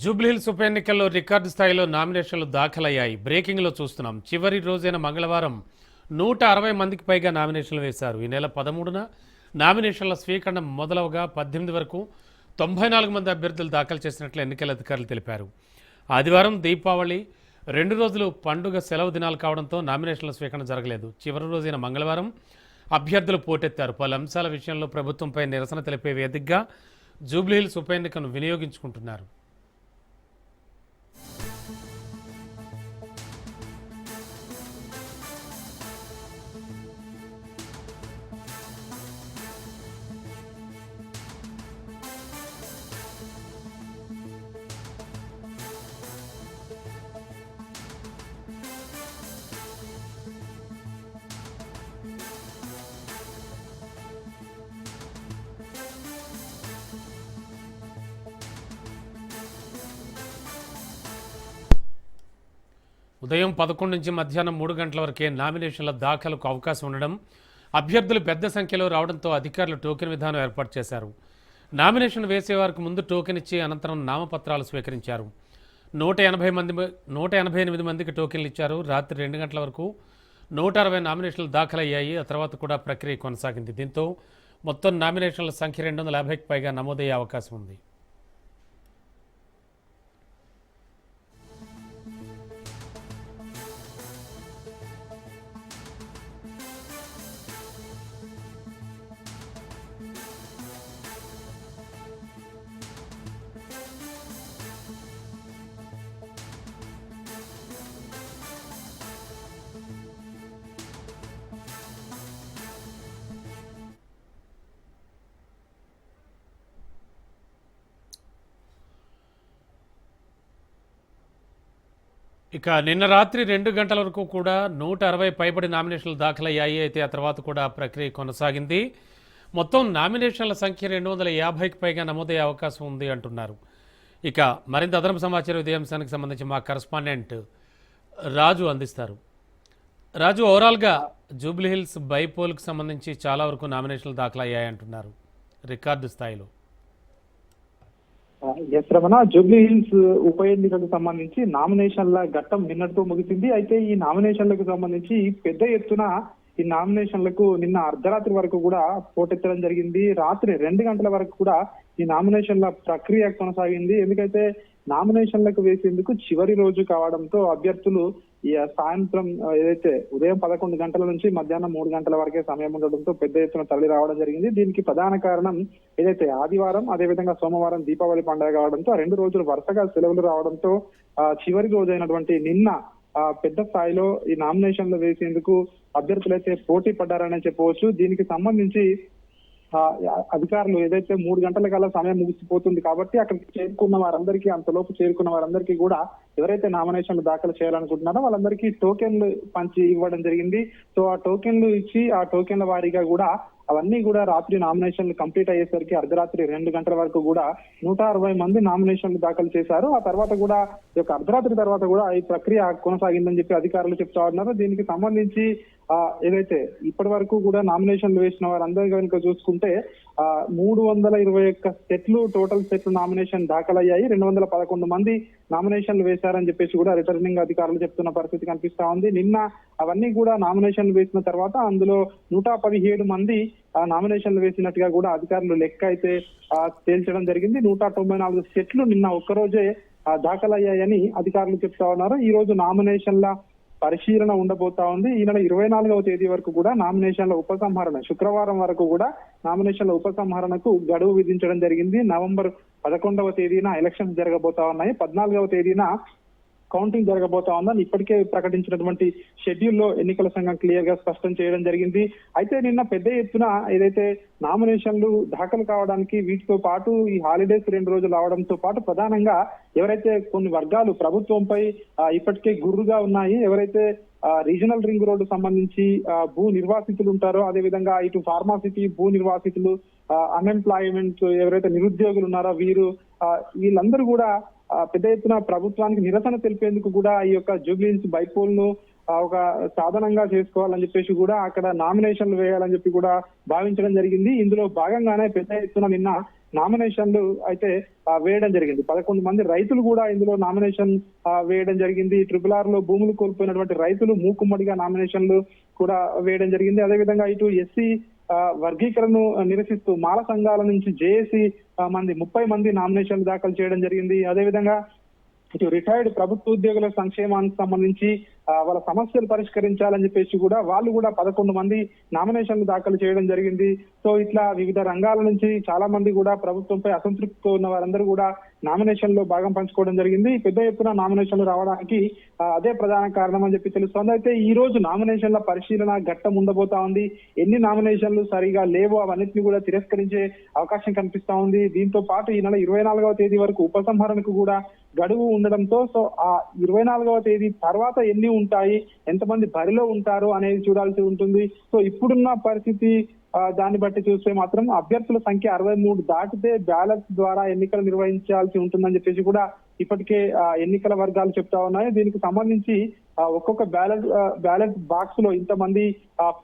జూబ్లీహిల్స్ ఉప ఎన్నికల్లో రికార్డు స్థాయిలో నామినేషన్లు దాఖలయ్యాయి. బ్రేకింగ్లో చూస్తున్నాం. చివరి రోజైన మంగళవారం 160 మందికి పైగా నామినేషన్లు వేశారు. ఈ నెల 13న నామినేషన్ల స్వీకరణ మొదలవగా 18 వరకు 94 మంది అభ్యర్థులు దాఖలు చేసినట్లు ఎన్నికల అధికారులు తెలిపారు. ఆదివారం దీపావళి 2 రోజులు పండుగ సెలవు దినాలు కావడంతో నామినేషన్ల స్వీకరణ జరగలేదు. చివరి రోజైన మంగళవారం అభ్యర్థులు పోటెత్తారు. పలు అంశాల విషయంలో ప్రభుత్వంపై నిరసన తెలిపే వేదికగా జూబ్లీహిల్స్ ఉప ఎన్నికను వినియోగించుకుంటున్నారు. ఉదయం 11 నుంచి మధ్యాహ్నం 3 గంటల వరకే నామినేషన్ల దాఖలకు అవకాశం ఉండడం, అభ్యర్థులు పెద్ద సంఖ్యలో రావడంతో అధికారులు టోకెన్ విధానం ఏర్పాటు చేశారు. నామినేషన్ వేసేవారికి ముందు టోకెన్ ఇచ్చి అనంతరం నామపత్రాలు స్వీకరించారు. 188 మందికి టోకెన్లు ఇచ్చారు. రాత్రి 2 గంటల వరకు 160 నామినేషన్లు దాఖలయ్యాయి. ఆ తర్వాత కూడా ప్రక్రియ కొనసాగింది. దీంతో మొత్తం నామినేషన్ల సంఖ్య 250కి పైగా నమోదయ్యే అవకాశం ఉంది. ఇక నిన్న రాత్రి 2 గంటల వరకు కూడా 160 పైబడి నామినేషన్లు దాఖలయ్యాయి. అయితే ఆ తర్వాత కూడా ప్రక్రియ కొనసాగింది. మొత్తం నామినేషన్ల సంఖ్య 250కి పైగా నమోదయ్యే అవకాశం ఉంది అంటున్నారు. ఇక మరింత అదనపు సమాచారం ఇదే అంశానికి సంబంధించి మా కరస్పాండెంట్ రాజు అందిస్తారు. రాజు, ఓవరాల్గా జూబ్లీహిల్స్ బైపోల్కి సంబంధించి చాలా వరకు నామినేషన్లు దాఖలయ్యాయి అంటున్నారు రికార్డు స్థాయిలో. రమణ, జూబ్లీహిల్స్ ఉప ఎన్నికలకు సంబంధించి నామినేషన్ల ఘట్టం నిన్నటితో ముగిసింది. అయితే ఈ నామినేషన్లకు సంబంధించి పెద్ద ఎత్తున ఈ నామినేషన్లకు నిన్న అర్ధరాత్రి వరకు కూడా పోటెత్తడం జరిగింది. రాత్రి 2 గంటల వరకు కూడా ఈ నామినేషన్ల ప్రక్రియ కొనసాగింది. ఎందుకైతే నామినేషన్లకు వేసేందుకు చివరి రోజు కావడంతో అభ్యర్థులు ఈ సాయంత్రం ఏదైతే ఉదయం 11 గంటల నుంచి మధ్యాహ్నం 3 గంటల వరకే సమయం ఉండడంతో పెద్ద ఎత్తున తరలి రావడం జరిగింది. దీనికి ప్రధాన కారణం ఏదైతే ఆదివారం అదేవిధంగా సోమవారం దీపావళి పండుగ కావడంతో 2 రోజులు వరుసగా సెలవులు రావడంతో చివరి రోజు అయినటువంటి నిన్న పెద్ద స్థాయిలో ఈ నామినేషన్లు వేసేందుకు అభ్యర్థులైతే పోటీ పడ్డారనే చెప్పవచ్చు. దీనికి సంబంధించి అధికారులు ఏదైతే 3 గంటల కల్లా సమయం ముగిసిపోతుంది కాబట్టి అక్కడికి చేరుకున్న వారందరికీ, అంతలోపు చేరుకున్న వారందరికీ కూడా ఎవరైతే నామినేషన్లు దాఖలు చేయాలనుకుంటున్నారో వాళ్ళందరికీ టోకెన్లు పంచి ఇవ్వడం జరిగింది. సో ఆ టోకెన్లు ఇచ్చి ఆ టోకెన్ల వారీగా కూడా అవన్నీ కూడా రాత్రి నామినేషన్లు కంప్లీట్ అయ్యేసరికి అర్ధరాత్రి 2 గంటల వరకు కూడా 160 మంది నామినేషన్లు దాఖలు చేశారు. ఆ తర్వాత కూడా ఈ యొక్క అర్ధరాత్రి తర్వాత కూడా ఈ ప్రక్రియ కొనసాగిందని చెప్పి అధికారులు చెప్తా ఉన్నారు. దీనికి సంబంధించి ఏదైతే ఇప్పటి వరకు కూడా నామినేషన్లు వేసిన వారందరూ కనుక చూసుకుంటే 321 సెట్లు టోటల్ సెట్లు నామినేషన్ దాఖలయ్యాయి. 211 మంది నామినేషన్లు వేశారని చెప్పేసి కూడా రిటర్నింగ్ అధికారులు చెప్తున్న పరిస్థితి కనిపిస్తా ఉంది. నిన్న అవన్నీ కూడా నామినేషన్లు వేసిన తర్వాత అందులో 117 మంది నామినేషన్లు వేసినట్టుగా కూడా అధికారులు లెక్క అయితే తేల్చడం జరిగింది. 194 సెట్లు నిన్న ఒక్కరోజే దాఖలయ్యాయని అధికారులు చెప్తా ఉన్నారు. ఈ రోజు నామినేషన్ల పరిశీలన ఉండబోతా ఉంది. ఈ నెల 24వ తేదీ వరకు కూడా నామినేషన్ల ఉపసంహరణ, శుక్రవారం వరకు కూడా నామినేషన్ల ఉపసంహరణకు గడువు విధించడం జరిగింది. నవంబర్ 11వ తేదీన ఎలక్షన్స్ జరగబోతా ఉన్నాయి. 14వ తేదీన కౌంటింగ్ జరగబోతా ఉందని ఇప్పటికే ప్రకటించినటువంటి షెడ్యూల్ లో ఎన్నికల సంఘం క్లియర్ గా స్పష్టం చేయడం జరిగింది. అయితే నిన్న పెద్ద ఎత్తున ఏదైతే నామినేషన్లు దాఖలు కావడానికి వీటితో పాటు ఈ హాలిడేస్ 2 రోజులు అవడంతో పాటు ప్రధానంగా ఎవరైతే కొన్ని వర్గాలు ప్రభుత్వంపై ఇప్పటికే గుర్రుగా ఉన్నాయి, ఎవరైతే రీజనల్ రింగ్ రోడ్డు సంబంధించి భూ నిర్వాసితులు ఉంటారో, అదే విధంగా ఇటు ఫార్మాసిటీ భూ నిర్వాసితులు, అన్ఎంప్లాయ్మెంట్ ఎవరైతే నిరుద్యోగులు ఉన్నారో వీళ్ళందరూ కూడా పెద్ద ఎత్తున ప్రభుత్వానికి నిరసన తెలిపేందుకు కూడా ఈ యొక్క జూబ్లీహిల్స్ బైపోల్ ను ఒక సాధనంగా చేసుకోవాలని చెప్పేసి కూడా అక్కడ నామినేషన్లు వేయాలని చెప్పి కూడా భావించడం జరిగింది. ఇందులో భాగంగానే పెద్ద ఎత్తున నిన్న నామినేషన్లు అయితే వేయడం జరిగింది. 11 మంది రైతులు కూడా ఇందులో నామినేషన్ వేయడం జరిగింది. RRR లో భూములు కోల్పోయినటువంటి రైతులు మూకుమ్మడిగా నామినేషన్లు కూడా వేయడం జరిగింది. అదేవిధంగా ఇటు ఎస్సీ వర్గీకరణను నిరసిస్తూ మాల సంఘాల నుంచి జేఏసీ 30 మంది నామినేషన్లు దాఖలు చేయడం జరిగింది. అదేవిధంగా ఇటు రిటైర్డ్ ప్రభుత్వ ఉద్యోగుల సంక్షేమానికి సంబంధించి వాళ్ళ సమస్యలు పరిష్కరించాలని చెప్పేసి కూడా వాళ్ళు కూడా 11 మంది నామినేషన్లు దాఖలు చేయడం జరిగింది. సో ఇట్లా వివిధ రంగాల నుంచి చాలా మంది కూడా ప్రభుత్వంపై అసంతృప్తితో ఉన్న వారందరూ కూడా నామినేషన్ లో భాగం పంచుకోవడం జరిగింది. పెద్ద ఎత్తున నామినేషన్లు రావడానికి అదే ప్రధాన కారణం అని చెప్పి తెలుస్తోంది. అయితే ఈ రోజు నామినేషన్ల పరిశీలన ఘట్టం ఉండబోతా ఉంది. ఎన్ని నామినేషన్లు సరిగా లేవో అవన్నిటిని కూడా తిరస్కరించే అవకాశం కనిపిస్తా ఉంది. దీంతో పాటు ఈ నెల 24వ తేదీ వరకు ఉపసంహరణకు కూడా గడువు ఉండడంతో సో ఆ 24వ తేదీ తర్వాత ఎన్ని ఉంటాయి, ఎంతమంది బరిలో ఉంటారు అనేది చూడాల్సి ఉంటుంది. సో ఇప్పుడున్న పరిస్థితి దాన్ని బట్టి చూస్తే మాత్రం అభ్యర్థుల సంఖ్య 63 దాటితే బ్యాలెట్ ద్వారా ఎన్నికలు నిర్వహించాల్సి ఉంటుందని చెప్పేసి కూడా ఇప్పటికే ఎన్నికల వర్గాలు చెప్తా ఉన్నాయి. దీనికి సంబంధించి ఒక్కొక్క బ్యాలెట్ బాక్స్ లో ఇంతమంది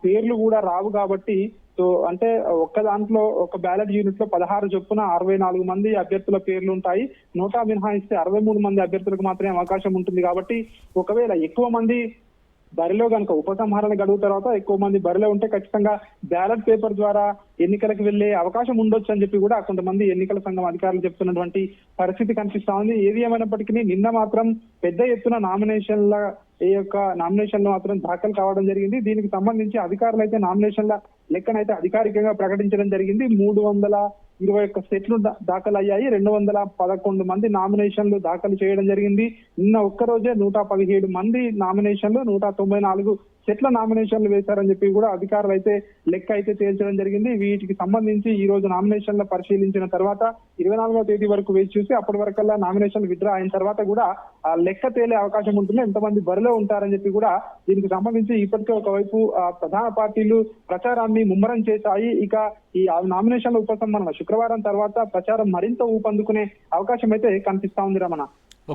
పేర్లు కూడా రావు కాబట్టి సో అంటే ఒక్క దాంట్లో ఒక బ్యాలెట్ యూనిట్ లో 16 చొప్పున 64 మంది అభ్యర్థుల పేర్లు ఉంటాయి. నోటా మినహాయిస్తే 63 మంది అభ్యర్థులకు మాత్రమే అవకాశం ఉంటుంది. కాబట్టి ఒకవేళ ఎక్కువ మంది బరిలో కనుక ఉపసంహరణ గడువు తర్వాత ఎక్కువ మంది బరిలో ఉంటే ఖచ్చితంగా బ్యాలెట్ పేపర్ ద్వారా ఎన్నికలకు వెళ్లే అవకాశం ఉండొచ్చు అని చెప్పి కూడా కొంతమంది ఎన్నికల సంఘం అధికారులు చెప్తున్నటువంటి పరిస్థితి కనిపిస్తా ఉంది. ఏది ఏమైనప్పటికీ నిన్న మాత్రం పెద్ద ఎత్తున నామినేషన్లు మాత్రం దాఖలు కావడం జరిగింది. దీనికి సంబంధించి అధికారులు అయితే నామినేషన్ల లెక్కనైతే అధికారికంగా ప్రకటించడం జరిగింది. 321 సెట్లు దాఖలు అయ్యాయి. 211 మంది నామినేషన్లు దాఖలు చేయడం జరిగింది. నిన్న ఒక్కరోజే 117 మంది నామినేషన్లు, 194 సెట్ల నామినేషన్లు వేశారని చెప్పి కూడా అధికారులు అయితే లెక్క అయితే తేల్చడం జరిగింది. వీటికి సంబంధించి ఈ రోజు నామినేషన్ల పరిశీలించిన తర్వాత 24వ తేదీ వరకు వేచి చూసి అప్పటి వరకల్లా నామినేషన్ విత్డ్రా అయిన తర్వాత కూడా ఆ లెక్క తేలే అవకాశం ఉంటుంది, ఎంతమంది బరిలో ఉంటారని చెప్పి కూడా. దీనికి సంబంధించి ఇప్పటికే ఒకవైపు ప్రధాన పార్టీలు ప్రచారాన్ని ముమ్మరం చేశాయి. ఇక ఈ నామినేషన్ల ఉపసంహరణ శుక్రవారం తర్వాత ప్రచారం మరింత ఊపందుకునే అవకాశం అయితే కనిపిస్తా ఉంది. Ramana.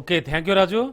Okay, thank you Raju.